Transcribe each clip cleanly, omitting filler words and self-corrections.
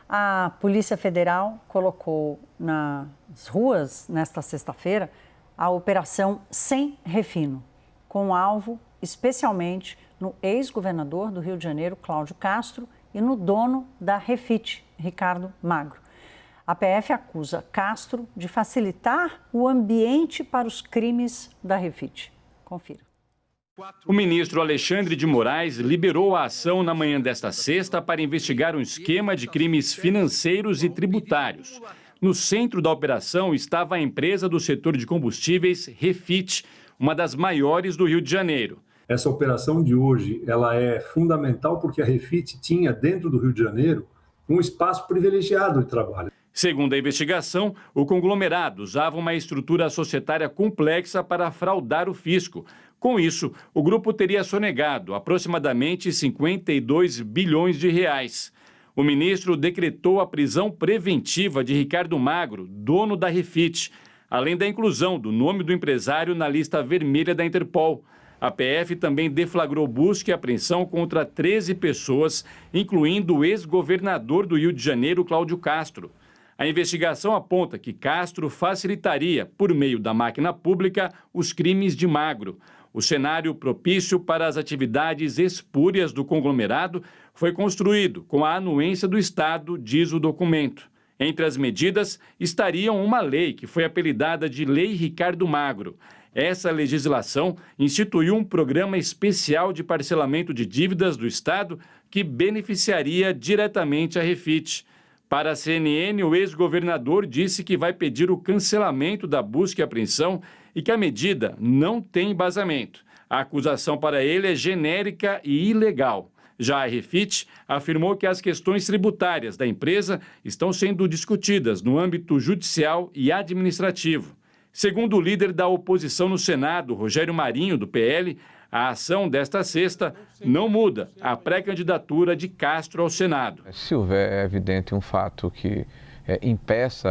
A Polícia Federal colocou nas ruas, nesta sexta-feira, a Operação Sem Refino, com alvo especialmente no ex-governador do Rio de Janeiro, Cláudio Castro, e no dono da Refit, Ricardo Magro. A PF acusa Castro de facilitar o ambiente para os crimes da Refit. Confira. O ministro Alexandre de Moraes liberou a ação na manhã desta sexta para investigar um esquema de crimes financeiros e tributários. No centro da operação estava a empresa do setor de combustíveis Refit, uma das maiores do Rio de Janeiro. Essa operação de hoje, ela é fundamental porque a Refit tinha dentro do Rio de Janeiro um espaço privilegiado de trabalho. Segundo a investigação, o conglomerado usava uma estrutura societária complexa para fraudar o fisco. Com isso, o grupo teria sonegado aproximadamente 52 bilhões de reais. O ministro decretou a prisão preventiva de Ricardo Magro, dono da Refit, além da inclusão do nome do empresário na lista vermelha da Interpol. A PF também deflagrou busca e apreensão contra 13 pessoas, incluindo o ex-governador do Rio de Janeiro, Cláudio Castro. A investigação aponta que Castro facilitaria, por meio da máquina pública, os crimes de Magro. O cenário propício para as atividades espúrias do conglomerado foi construído com a anuência do Estado, diz o documento. Entre as medidas estariam uma lei que foi apelidada de Lei Ricardo Magro. Essa legislação instituiu um programa especial de parcelamento de dívidas do Estado que beneficiaria diretamente a Refit. Para a CNN, o ex-governador disse que vai pedir o cancelamento da busca e apreensão e que a medida não tem embasamento. A acusação para ele é genérica e ilegal. Já a Refit afirmou que as questões tributárias da empresa estão sendo discutidas no âmbito judicial e administrativo. Segundo o líder da oposição no Senado, Rogério Marinho, do PL, a ação desta sexta não muda a pré-candidatura de Castro ao Senado. Se houver evidente um fato que impeça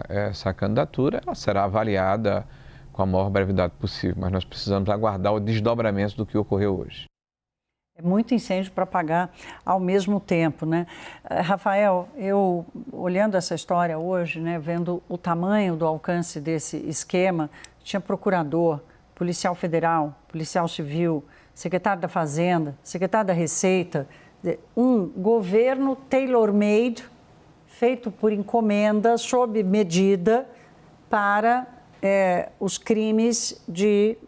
essa candidatura, ela será avaliada com a maior brevidade possível, mas nós precisamos aguardar o desdobramento do que ocorreu hoje. É muito incêndio para apagar ao mesmo tempo, né? Rafael, eu olhando essa história hoje, né, vendo o tamanho do alcance desse esquema, tinha procurador, policial federal, policial civil, secretário da Fazenda, secretário da Receita, um governo tailor-made, feito por encomenda, sob medida, para os crimes de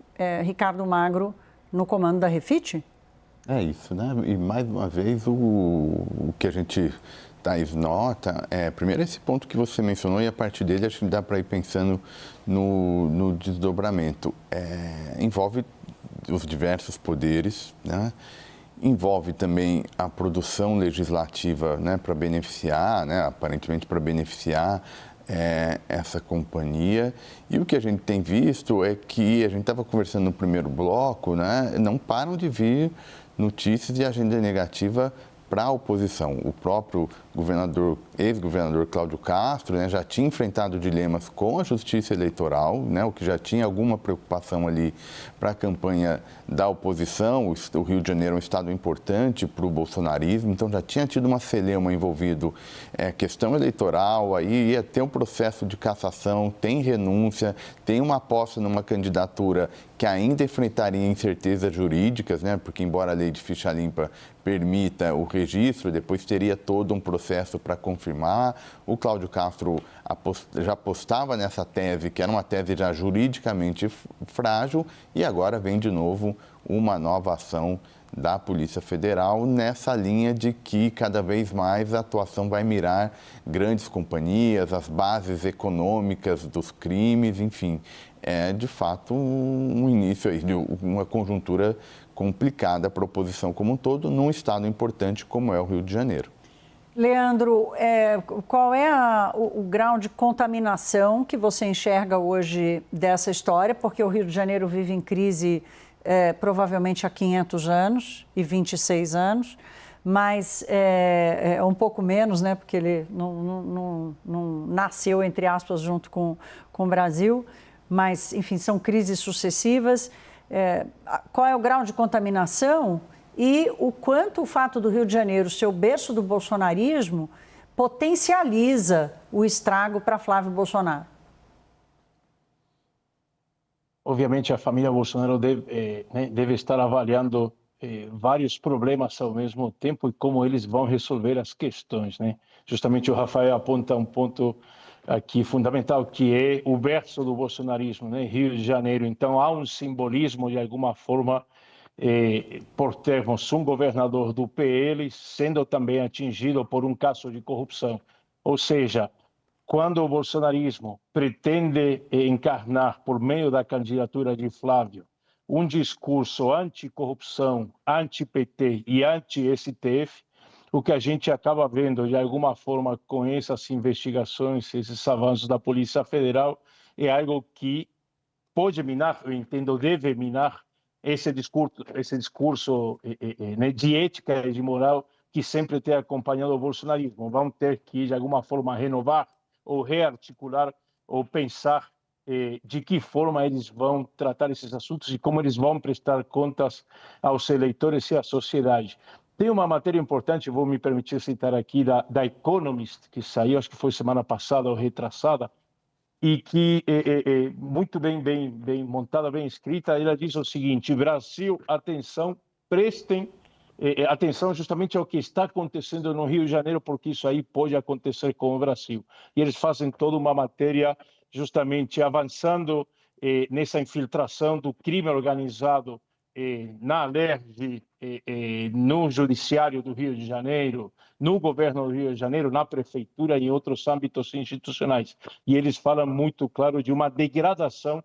Ricardo Magro no comando da Refit? É isso, né? E mais uma vez o que a gente nota primeiro esse ponto que você mencionou, e a partir dele acho que dá para ir pensando no desdobramento. Envolve os diversos poderes, né? Envolve também a produção legislativa, né, para beneficiar, né, aparentemente para beneficiar essa companhia. E o que a gente tem visto é que, a gente estava conversando no primeiro bloco, né, não param de vir notícias de agenda negativa para a oposição. O próprio ex-governador Cláudio Castro, né, já tinha enfrentado dilemas com a justiça eleitoral, né, o que já tinha alguma preocupação ali para a campanha da oposição. O Rio de Janeiro é um estado importante para o bolsonarismo, então já tinha tido uma celeuma envolvido questão eleitoral, aí ia ter um processo de cassação, tem renúncia, tem uma aposta numa candidatura que ainda enfrentaria incertezas jurídicas, né, porque embora a lei de ficha limpa permita o registro, depois teria todo um processo para confirmar. O Cláudio Castro já apostava nessa tese, que era uma tese já juridicamente frágil, e agora vem de novo uma nova ação da Polícia Federal nessa linha de que cada vez mais a atuação vai mirar grandes companhias, as bases econômicas dos crimes, enfim. É de fato um início aí de uma conjuntura complicada para a oposição como um todo, num estado importante como é o Rio de Janeiro. Leandro, qual é o grau de contaminação que você enxerga hoje dessa história? Porque o Rio de Janeiro vive em crise provavelmente há 500 anos e 26 anos, mas um pouco menos, né? Porque ele não nasceu, entre aspas, junto com o Brasil, mas, enfim, são crises sucessivas. Qual é o grau de contaminação e o quanto o fato do Rio de Janeiro ser o berço do bolsonarismo potencializa o estrago para Flávio Bolsonaro? Obviamente, a família Bolsonaro deve estar avaliando vários problemas ao mesmo tempo e como eles vão resolver as questões, né? Justamente o Rafael aponta um ponto aqui fundamental, que é o berço do bolsonarismo, né? Rio de Janeiro. Então, há um simbolismo, de alguma forma, por termos um governador do PL sendo também atingido por um caso de corrupção. Ou seja, quando o bolsonarismo pretende encarnar, por meio da candidatura de Flávio, um discurso anticorrupção, anti-PT e anti-STF, o que a gente acaba vendo, de alguma forma, com essas investigações, esses avanços da Polícia Federal, é algo que pode minar, eu entendo, deve minar esse discurso né, de ética e de moral que sempre tem acompanhado o bolsonarismo. Vão ter que, de alguma forma, renovar ou rearticular ou pensar de que forma eles vão tratar esses assuntos e como eles vão prestar contas aos eleitores e à sociedade. Tem uma matéria importante, vou me permitir citar aqui, da Economist, que saiu, acho que foi semana passada ou retrasada, e que é muito bem montada, bem escrita. Ela diz o seguinte: Brasil, atenção, prestem atenção justamente ao que está acontecendo no Rio de Janeiro, porque isso aí pode acontecer com o Brasil. E eles fazem toda uma matéria justamente avançando nessa infiltração do crime organizado na Alerj, no Judiciário do Rio de Janeiro, no governo do Rio de Janeiro, na prefeitura e em outros âmbitos institucionais. E eles falam muito claro de uma degradação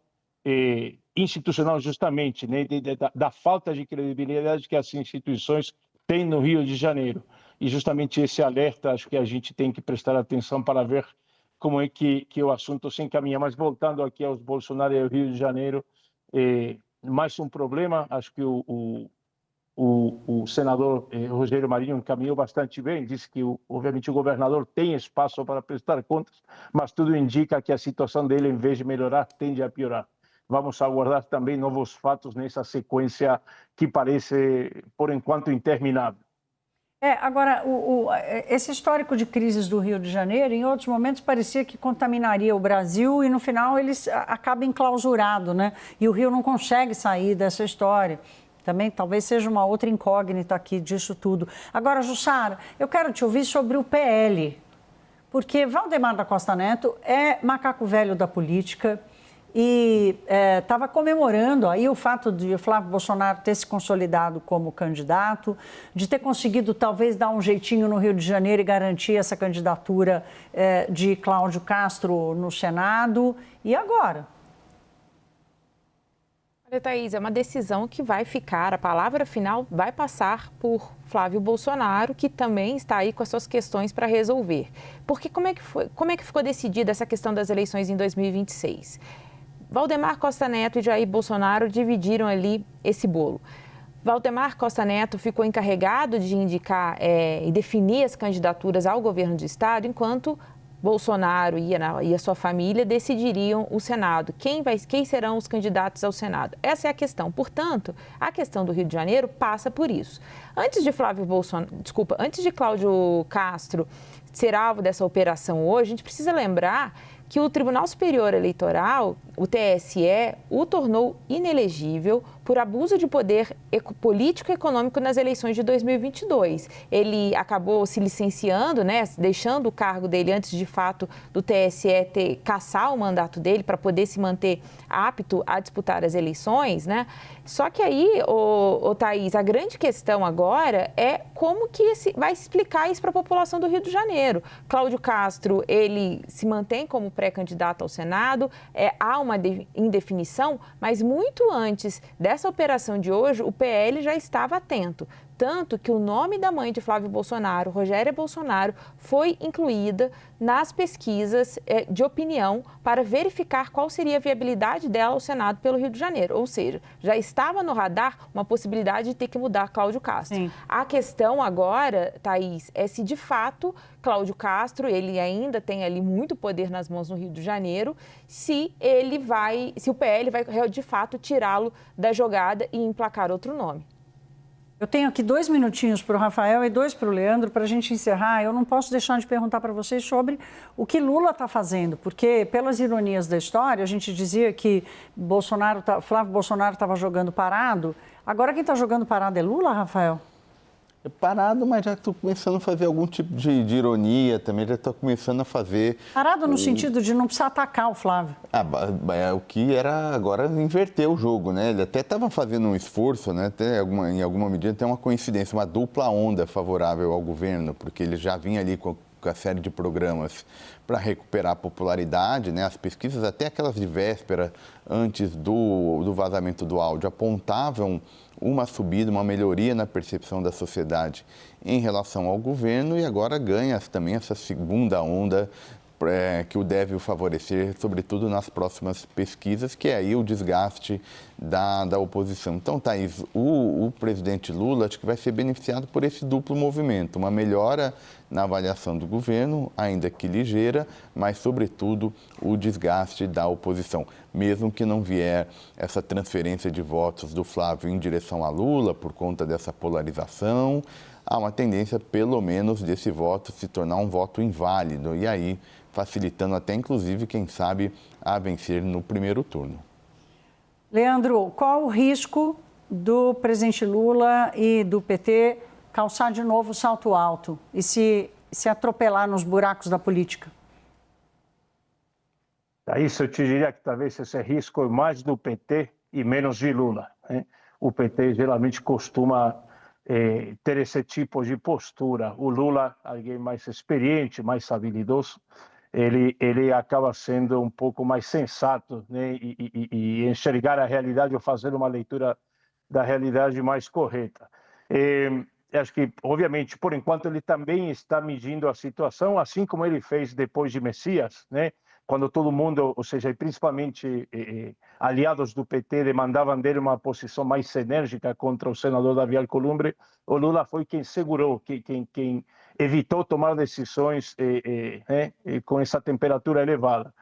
institucional, justamente, né, da falta de credibilidade que as instituições têm no Rio de Janeiro. E justamente esse alerta, acho que a gente tem que prestar atenção para ver como é que o assunto se encaminha. Mas voltando aqui aos Bolsonaro e ao Rio de Janeiro, mais um problema, acho que o senador Rogério Marinho encaminhou bastante bem, disse que, obviamente, o governador tem espaço para prestar contas, mas tudo indica que a situação dele, em vez de melhorar, tende a piorar. Vamos aguardar também novos fatos nessa sequência que parece, por enquanto, interminável. Agora, esse histórico de crises do Rio de Janeiro, em outros momentos, parecia que contaminaria o Brasil e, no final, ele acaba enclausurado, né? E o Rio não consegue sair dessa história. Também talvez seja uma outra incógnita aqui disso tudo. Agora, Jussara, eu quero te ouvir sobre o PL, porque Valdemar da Costa Neto é macaco velho da política e estava comemorando aí o fato de Flávio Bolsonaro ter se consolidado como candidato, de ter conseguido talvez dar um jeitinho no Rio de Janeiro e garantir essa candidatura de Cláudio Castro no Senado. E agora? Olha, Thaís, é uma decisão que vai ficar, a palavra final vai passar por Flávio Bolsonaro, que também está aí com as suas questões para resolver. Porque como é que ficou decidida essa questão das eleições em 2026? Valdemar Costa Neto e Jair Bolsonaro dividiram ali esse bolo. Valdemar Costa Neto ficou encarregado de indicar e definir as candidaturas ao governo do estado, enquanto Bolsonaro e a sua família decidiriam o Senado. Quem serão os candidatos ao Senado? Essa é a questão. Portanto, a questão do Rio de Janeiro passa por isso. Antes de Cláudio Castro ser alvo dessa operação hoje, a gente precisa lembrar que o Tribunal Superior Eleitoral, o TSE, o tornou inelegível por abuso de poder político e econômico nas eleições de 2022. Ele acabou se licenciando, né, deixando o cargo dele antes, de fato, do TSE cassar o mandato dele para poder se manter apto a disputar as eleições, né? Só que aí, Thaís, a grande questão agora é como que vai explicar isso para a população do Rio de Janeiro. Cláudio Castro, ele se mantém como pré-candidato ao Senado, há uma indefinição, mas muito antes dessa operação de hoje, o PL já estava atento. Tanto que o nome da mãe de Flávio Bolsonaro, Rogéria Bolsonaro, foi incluída nas pesquisas de opinião para verificar qual seria a viabilidade dela ao Senado pelo Rio de Janeiro. Ou seja, já estava no radar uma possibilidade de ter que mudar Cláudio Castro. Sim. A questão agora, Thaís, é se de fato Cláudio Castro, ele ainda tem ali muito poder nas mãos no Rio de Janeiro, se o PL vai de fato tirá-lo da jogada e emplacar outro nome. Eu tenho aqui 2 minutinhos para o Rafael e 2 para o Leandro para a gente encerrar. Eu não posso deixar de perguntar para vocês sobre o que Lula está fazendo, porque pelas ironias da história, a gente dizia que Flávio Bolsonaro estava jogando parado. Agora quem está jogando parado é Lula, Rafael? É parado, mas já estou começando a fazer algum tipo de ironia também, já estou começando a fazer... Parado no sentido de não precisar atacar o Flávio. O que era agora inverter o jogo, né? Ele até estava fazendo um esforço, né? Até em alguma medida tem uma coincidência, uma dupla onda favorável ao governo, porque ele já vinha ali com a série de programas para recuperar a popularidade, né? As pesquisas, até aquelas de véspera, antes do vazamento do áudio, apontavam uma subida, uma melhoria na percepção da sociedade em relação ao governo e agora ganha também essa segunda onda que o deve favorecer, sobretudo nas próximas pesquisas, que é aí o desgaste da oposição. Então, Thaís, o presidente Lula acho que vai ser beneficiado por esse duplo movimento, uma melhora na avaliação do governo, ainda que ligeira, mas, sobretudo, o desgaste da oposição. Mesmo que não vier essa transferência de votos do Flávio em direção a Lula, por conta dessa polarização, há uma tendência, pelo menos, desse voto se tornar um voto inválido, e aí facilitando até, inclusive, quem sabe, a vencer no primeiro turno. Leandro, qual o risco do presidente Lula e do PT calçar de novo o salto alto e se atropelar nos buracos da política? Isso eu te diria que talvez esse risco é mais do PT e menos de Lula, né? O PT geralmente costuma ter esse tipo de postura. O Lula, alguém mais experiente, mais habilidoso, ele acaba sendo um pouco mais sensato, né? E enxergar a realidade ou fazer uma leitura da realidade mais correta. Acho que, obviamente, por enquanto, ele também está medindo a situação, assim como ele fez depois de Messias, né? Quando todo mundo, ou seja, principalmente aliados do PT, demandavam dele uma posição mais enérgica contra o senador Davi Alcolumbre, o Lula foi quem segurou, quem evitou tomar decisões com essa temperatura elevada.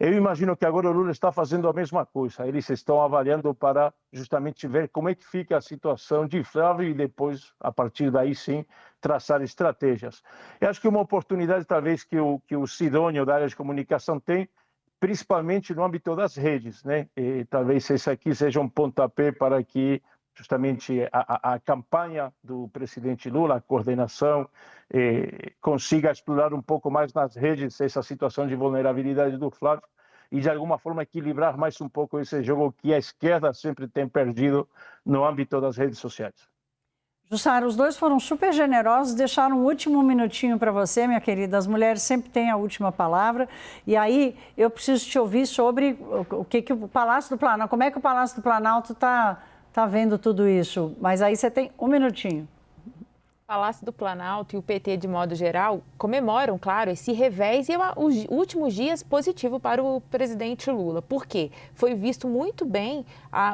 Eu imagino que agora o Lula está fazendo a mesma coisa. Eles estão avaliando para justamente ver como é que fica a situação de Flávio e depois, a partir daí sim, traçar estratégias. Eu acho que uma oportunidade talvez que o Sidônio da área de comunicação tem, principalmente no âmbito das redes, né? E talvez esse aqui seja um pontapé para que justamente a campanha do presidente Lula, a coordenação, consiga explorar um pouco mais nas redes essa situação de vulnerabilidade do Flávio e, de alguma forma, equilibrar mais um pouco esse jogo que a esquerda sempre tem perdido no âmbito das redes sociais. Jussara, os dois foram super generosos, deixaram um último minutinho para você, minha querida. As mulheres sempre têm a última palavra. E aí, eu preciso te ouvir sobre o que o Palácio do Planalto, como é que o Palácio do Planalto está vendo tudo isso. Mas aí você tem um minutinho. O Palácio do Planalto e o PT, de modo geral, comemoram, claro, esse revés e os últimos dias positivo para o presidente Lula. Por quê? Foi visto muito bem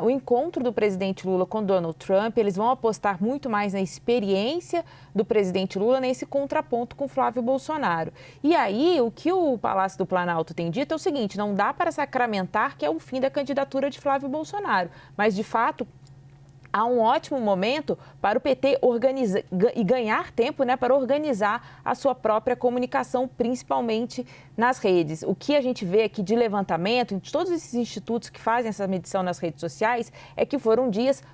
o encontro do presidente Lula com Donald Trump. Eles vão apostar muito mais na experiência do presidente Lula nesse contraponto com Flávio Bolsonaro. E aí, o que o Palácio do Planalto tem dito é o seguinte: não dá para sacramentar que é o fim da candidatura de Flávio Bolsonaro, mas, de fato, há um ótimo momento para o PT organizar e ganhar tempo, né, para organizar a sua própria comunicação, principalmente nas redes. O que a gente vê aqui de levantamento, de todos esses institutos que fazem essa medição nas redes sociais, é que foram dias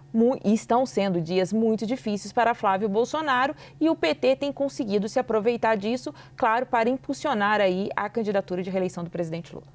e estão sendo dias muito difíceis para Flávio Bolsonaro, e o PT tem conseguido se aproveitar disso, claro, para impulsionar aí a candidatura de reeleição do presidente Lula.